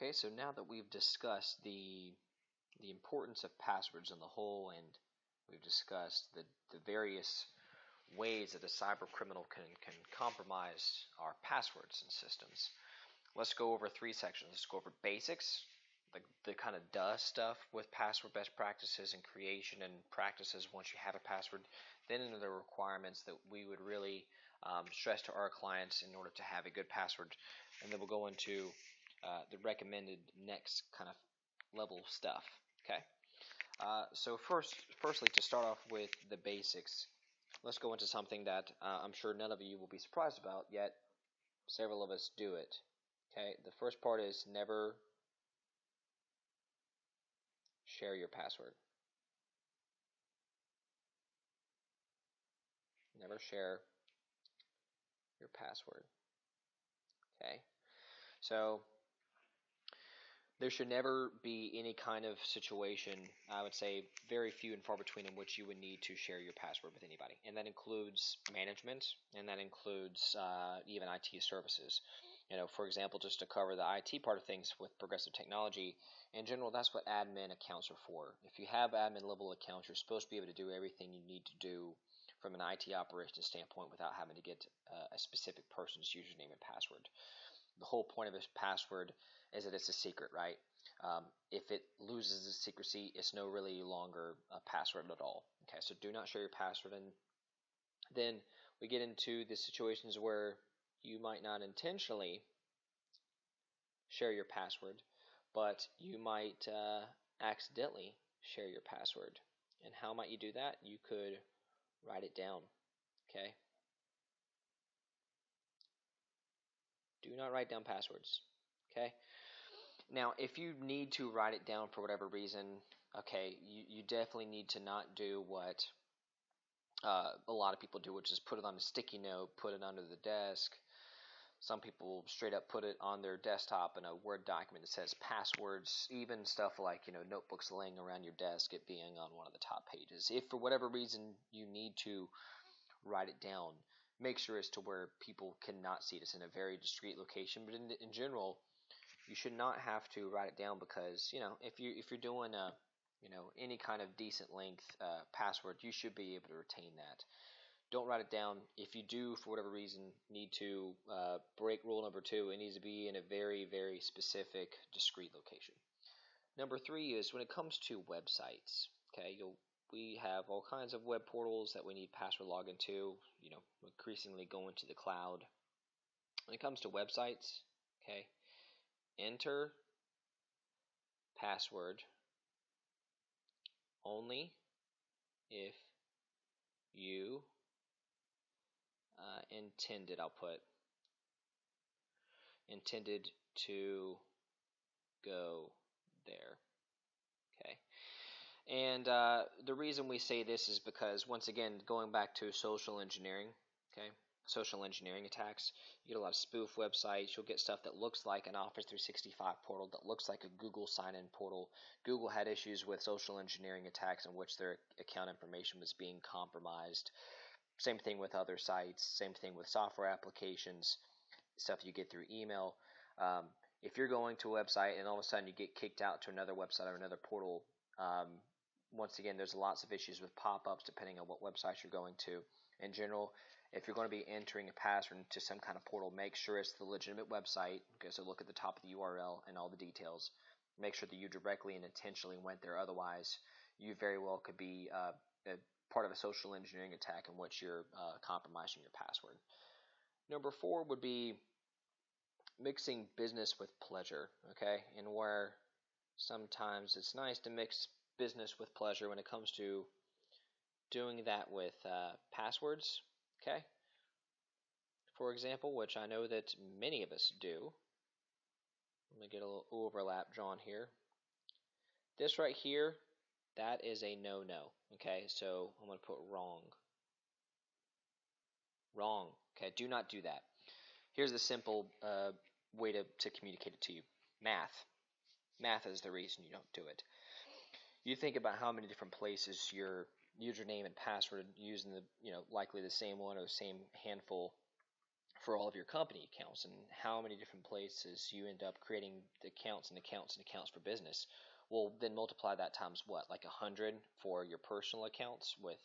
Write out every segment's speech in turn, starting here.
Okay, so now that we've discussed the importance of passwords on the whole, and we've discussed the various ways that a cyber criminal can compromise our passwords and systems, let's go over three sections. Let's go over basics, the kind of stuff with password best practices and creation and practices once you have a password, then into the requirements that we would really stress to our clients in order to have a good password, and then we'll go into the recommended next kind of level stuff. Okay. So firstly, to start off with the basics, let's go into something that I'm sure none of you will be surprised about, yet several of us do it. Okay. The first part is never share your password. Never share your password. Okay. So there should never be any kind of situation, I would say very few and far between, in which you would need to share your password with anybody. And that includes management, and that includes even IT services. For example, just to cover the IT part of things with Progressive Technology, in general, that's what admin accounts are for. If you have admin level accounts, you're supposed to be able to do everything you need to do from an IT operations standpoint without having to get a specific person's username and password. The whole point of a password is that it's a secret, right? If it loses its secrecy, it's no really longer a password at all. Okay, so do not share your password. And then we get into the situations where you might not intentionally share your password, but you might accidentally share your password. And how might you do that? You could write it down. Okay. Do not write down passwords. Okay. Now, if you need to write it down for whatever reason, okay, you definitely need to not do what a lot of people do, which is put it on a sticky note, put it under the desk. Some people straight up put it on their desktop in a Word document that says passwords, even stuff like, notebooks laying around your desk, it being on one of the top pages. If for whatever reason you need to write it down, make sure as to where people cannot see it. It's in a very discreet location, but in general, you should not have to write it down because if you're doing any kind of decent length password, you should be able to retain that. Don't write it down. If you do, for whatever reason, need to break rule number 2, it needs to be in a very, very specific, discrete location. Number 3 is when it comes to websites. Okay, we have all kinds of web portals that we need password login to. Increasingly going to the cloud. When it comes to websites, okay, enter password only if you intended to go there. Okay. And the reason we say this is because, once again, going back to social engineering, okay, social engineering attacks, you get a lot of spoof websites. You'll get stuff that looks like an Office 365 portal, that looks like a Google sign-in portal. Google had issues with social engineering attacks in which their account information was being compromised. Same thing with other sites. Same thing with software applications, stuff you get through email. If you're going to a website and all of a sudden you get kicked out to another website or another portal, once again, there's lots of issues with pop-ups depending on what websites you're going to. In general, if you're going to be entering a password into some kind of portal, make sure it's the legitimate website. Okay, so look at the top of the URL and all the details. Make sure that you directly and intentionally went there. Otherwise, you very well could be a part of a social engineering attack in which you're compromising your password. Number 4 would be mixing business with pleasure, okay? And where sometimes it's nice to mix business with pleasure when it comes to doing that with passwords, okay? For example, which I know that many of us do. Let me get a little overlap drawn here. This right here, that is a no-no, okay? So I'm going to put wrong. Wrong, okay? Do not do that. Here's the simple way to communicate it to you. Math. Math is the reason you don't do it. You think about how many different places your username and password using likely the same one or the same handful for all of your company accounts and how many different places you end up creating accounts and accounts and accounts for business. Well, then multiply that times what, like 100 for your personal accounts with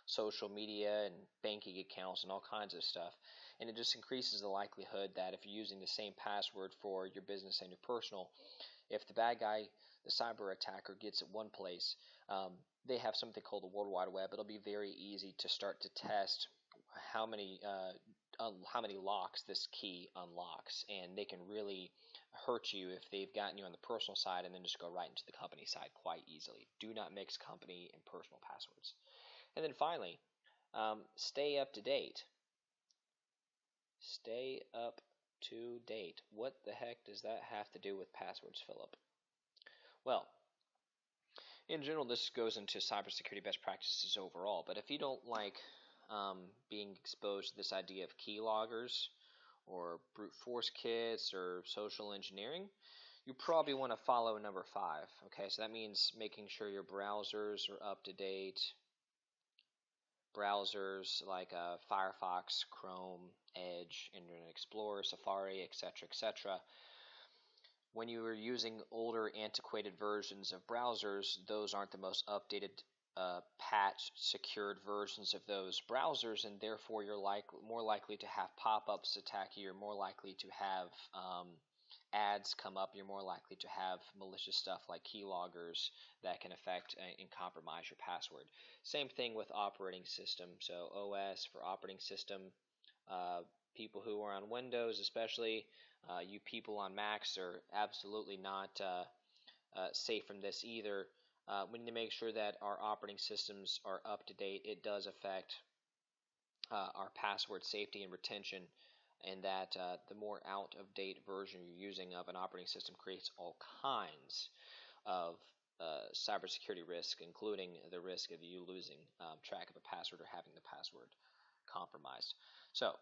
social media and banking accounts and all kinds of stuff. And it just increases the likelihood that if you're using the same password for your business and your personal, if the bad guy, the cyber attacker, gets at one place, they have something called the World Wide Web. It'll be very easy to start to test how many locks this key unlocks, and they can really hurt you if they've gotten you on the personal side and then just go right into the company side quite easily. Do not mix company and personal passwords. And then finally, stay up to date. Stay up to date. What the heck does that have to do with passwords, Philip? Well, in general, this goes into cybersecurity best practices overall, but if you don't like being exposed to this idea of keyloggers or brute force kits or social engineering, you probably want to follow number 5. Okay, so that means making sure your browsers are up to date. Browsers like Firefox, Chrome, Edge, Internet Explorer, Safari, etc., etc. When you are using older, antiquated versions of browsers, those aren't the most updated, patched, secured versions of those browsers, and therefore you're more likely to have pop-ups attack you. You're more likely to have ads come up. You're more likely to have malicious stuff like keyloggers that can affect and compromise your password. Same thing with operating system. So OS for operating system. People who are on Windows, especially you people on Macs, are absolutely not safe from this either. We need to make sure that our operating systems are up to date. It does affect our password safety and retention, and that the more out of date version you're using of an operating system creates all kinds of cybersecurity risk, including the risk of you losing track of a password or having the password compromised. So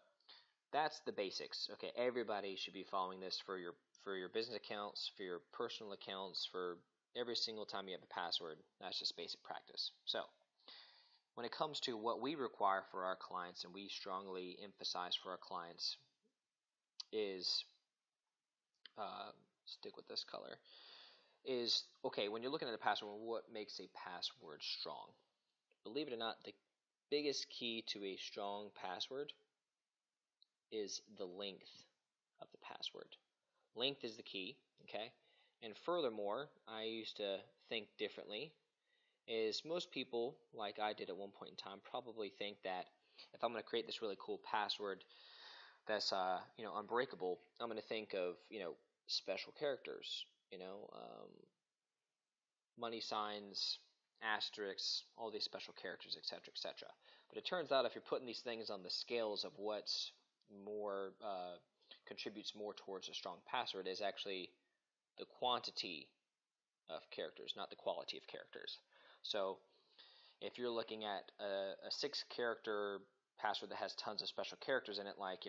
that's the basics. Okay, everybody should be following this for your business accounts, for your personal accounts, for every single time you have a password. That's just basic practice. So when it comes to what we require for our clients, and we strongly emphasize for our clients, is stick with this color, is okay, when you're looking at a password, what makes a password strong? Believe it or not, the biggest key to a strong password is the length of the password. Length is the key, okay? And furthermore, I used to think differently, is most people, like I did at one point in time, probably think that if I'm going to create this really cool password that's unbreakable, I'm going to think of special characters, money signs, asterisks, all these special characters, etc., etc. But it turns out if you're putting these things on the scales of what's more contributes more towards a strong password, is actually the quantity of characters, not the quality of characters. So if you're looking at a 6-character password that has tons of special characters in it, like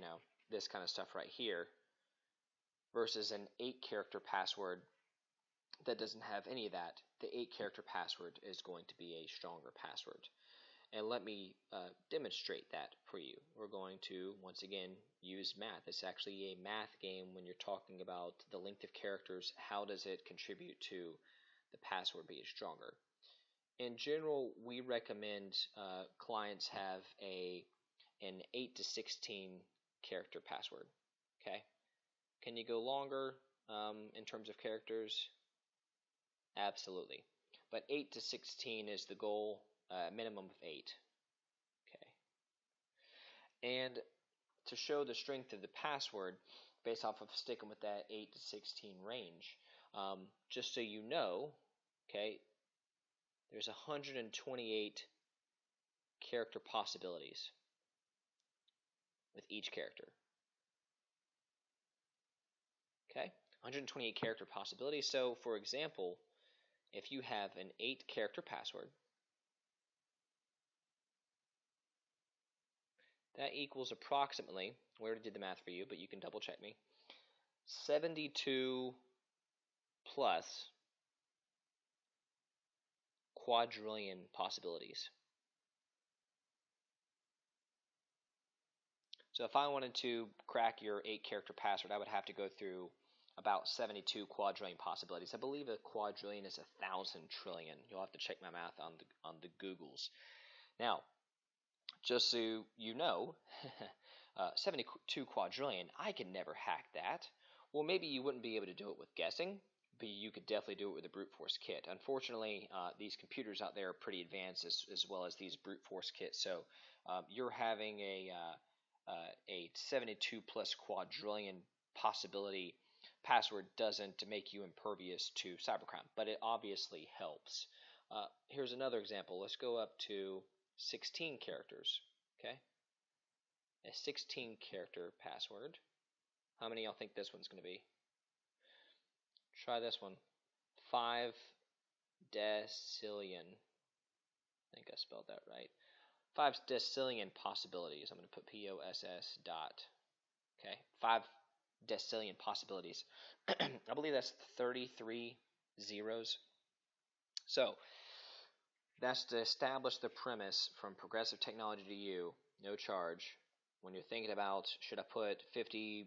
this kind of stuff right here, versus an 8-character password that doesn't have any of that, the 8-character password is going to be a stronger password. And let me demonstrate that for you. We're going to, once again, use math. It's actually a math game when you're talking about the length of characters. How does it contribute to the password being stronger? In general, we recommend clients have an 8 to 16 character password. Okay? Can you go longer in terms of characters? Absolutely. But 8 to 16 is the goal. Minimum of 8. Okay. And to show the strength of the password, based off of sticking with that 8 to 16 range, just so you know, okay, there's 128 character possibilities with each character. Okay, 128 character possibilities. So, for example, if you have an 8-character password, that equals approximately, we already did the math for you, but you can double check me, 72 plus quadrillion possibilities. So if I wanted to crack your 8-character password, I would have to go through about 72 quadrillion possibilities. I believe a quadrillion is 1,000 trillion. You'll have to check my math on the Googles. Now, just so you know, 72 quadrillion, I could never hack that. Well, maybe you wouldn't be able to do it with guessing, but you could definitely do it with a brute force kit. Unfortunately, these computers out there are pretty advanced as well as these brute force kits. So you're having a 72 plus quadrillion possibility password doesn't make you impervious to cybercrime, but it obviously helps. Here's another example. Let's go up to 16 characters. Okay, a 16 character password. How many y'all think this one's going to be? Try this one. 5 decillion. I think I spelled that right. 5 decillion possibilities. I'm going to put POSS dot. Okay, 5 decillion possibilities. I believe that's 33 zeros. So that's to establish the premise from Progressive Technology to you, no charge. When you're thinking about should I put 50,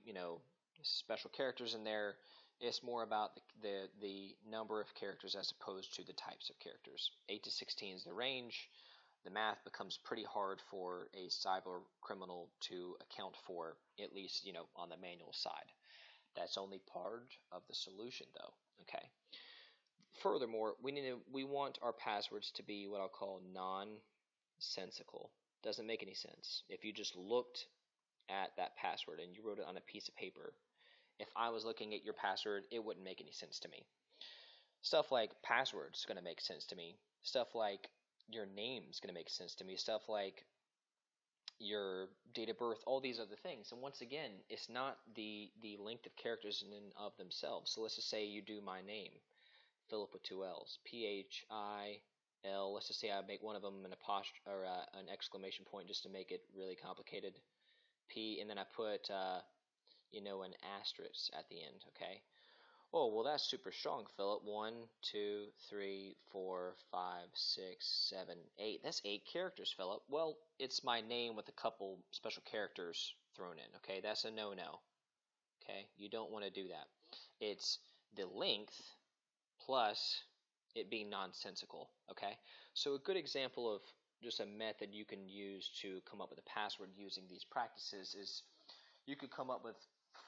special characters in there, it's more about the number of characters as opposed to the types of characters. 8 to 16 is the range. The math becomes pretty hard for a cyber criminal to account for, at least on the manual side. That's only part of the solution, though. Okay. Furthermore, we want our passwords to be what I'll call nonsensical. Doesn't make any sense. If you just looked at that password and you wrote it on a piece of paper, if I was looking at your password, it wouldn't make any sense to me. Stuff like password's going to make sense to me. Stuff like your name's going to make sense to me. Stuff like your date of birth, all these other things. And once again, it's not the length of characters in and of themselves. So let's just say you do my name, Philip with 2 L's, Phil. Let's just say I make one of them an apostrophe or an exclamation point just to make it really complicated. P, and then I put an asterisk at the end. Okay. Oh, well, that's super strong, Philip. 1, 2, 3, 4, 5, 6, 7, 8. That's 8 characters, Philip. Well, it's my name with a couple special characters thrown in. Okay, that's a no-no. Okay, you don't want to do that. It's the length plus it being nonsensical. Okay, so a good example of just a method you can use to come up with a password using these practices is you could come up with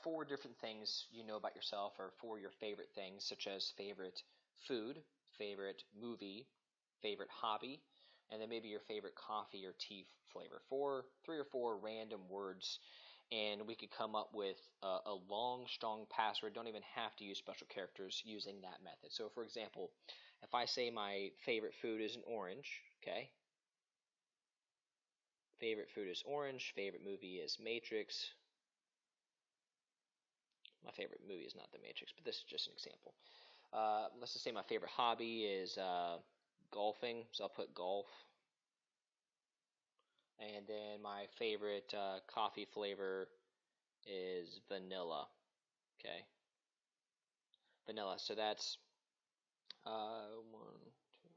4 different things you know about yourself, or 4 your favorite things, such as favorite food, favorite movie, favorite hobby, and then maybe your favorite coffee or tea flavor. 3 or 4 random words, and we could come up with a long, strong password. Don't even have to use special characters using that method. So, for example, if I say my favorite food is an orange, okay? Favorite food is orange. Favorite movie is Matrix. My favorite movie is not The Matrix, but this is just an example. Let's just say my favorite hobby is golfing, so I'll put golf. And then my favorite coffee flavor is vanilla. Okay, vanilla. So that's 1, 2.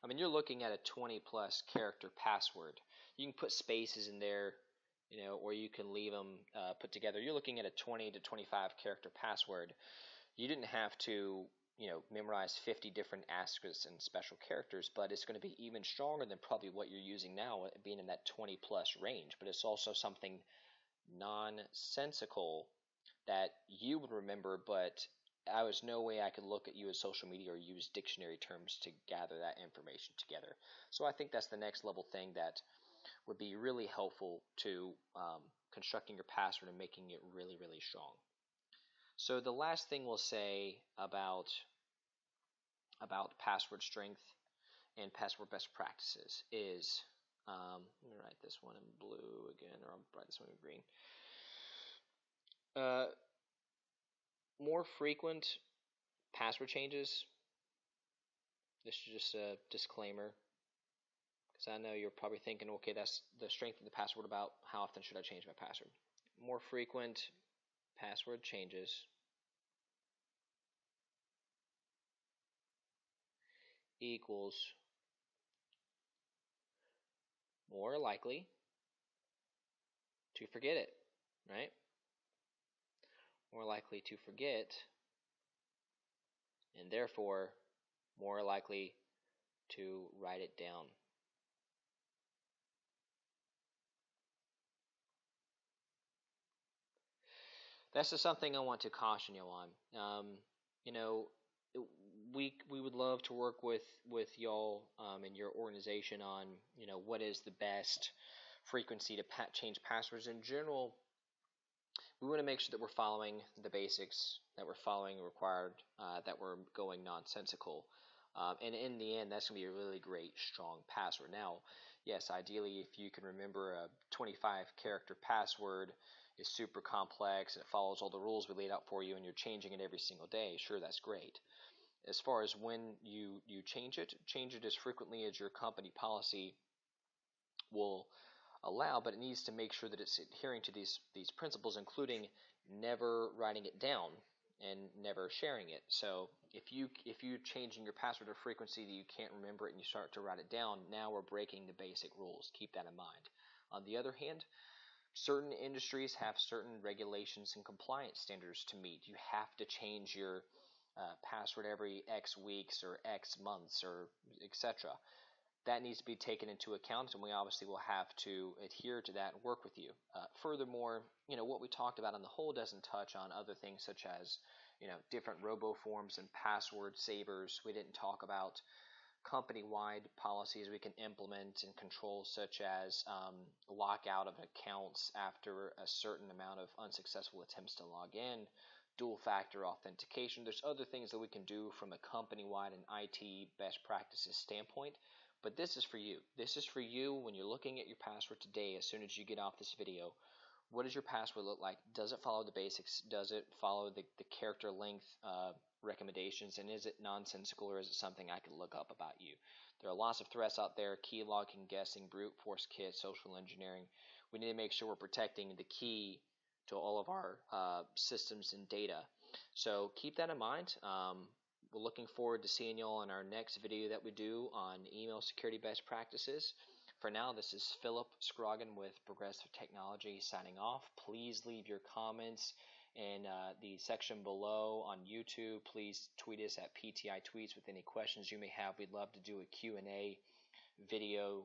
I mean, you're looking at a 20 plus character password. You can put spaces in there, or you can leave them put together. You're looking at a 20 to 25 character password. You didn't have to, memorize 50 different asterisks and special characters, but it's going to be even stronger than probably what you're using now, being in that 20 plus range. But it's also something nonsensical that you would remember, but I was no way I could look at you as social media or use dictionary terms to gather that information together. So I think that's the next level thing that would be really helpful to constructing your password and making it really, really strong. So the last thing we'll say about password strength and password best practices is, let me write this one in blue again, or I'll write this one in green. More frequent password changes. This is just a disclaimer, because I know you're probably thinking, okay, that's the strength of the password, about how often should I change my password. More frequent password changes equals more likely to forget it, right? More likely to forget, and therefore more likely to write it down. That's just something I want to caution you on. You know, we would love to work with y'all and your organization on what is the best frequency to change passwords. In general, we want to make sure that we're following the basics, that we're following required, that we're going nonsensical. And in the end, that's going to be a really great, strong password. Now, yes, ideally, if you can remember a 25 character password is super complex and it follows all the rules we laid out for you and you're changing it every single day, sure, that's great. As far as when you change it as frequently as your company policy will allow, but it needs to make sure that it's adhering to these principles, including never writing it down and never sharing it. So if you're changing your password or frequency that you can't remember it and you start to write it down, now we're breaking the basic rules. Keep that in mind. On the other hand, certain industries have certain regulations and compliance standards to meet. You have to change your password every X weeks or X months or etc. That needs to be taken into account, and we obviously will have to adhere to that and work with you. Furthermore, what we talked about on the whole doesn't touch on other things such as different robo-forms and password savers. We didn't talk about company-wide policies we can implement and control, such as lockout of accounts after a certain amount of unsuccessful attempts to log in, dual-factor authentication. There's other things that we can do from a company-wide and IT best practices standpoint, but this is for you. This is for you when you're looking at your password today. As soon as you get off this video, what does your password look like? Does it follow the basics? Does it follow the character length recommendations? And is it nonsensical, or is it something I could look up about you? There are lots of threats out there: key logging, guessing, brute force kits, social engineering. We need to make sure we're protecting the key to all of our systems and data. So keep that in mind. We're looking forward to seeing you all in our next video that we do on email security best practices. For now, this is Philip Scroggin with Progressive Technology signing off. Please leave your comments in the section below on YouTube. Please tweet us at PTI Tweets with any questions you may have. We'd love to do a Q&A video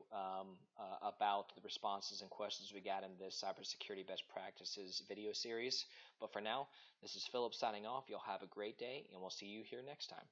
about the responses and questions we got in this cybersecurity best practices video series. But for now, this is Philip signing off. You'll have a great day, and we'll see you here next time.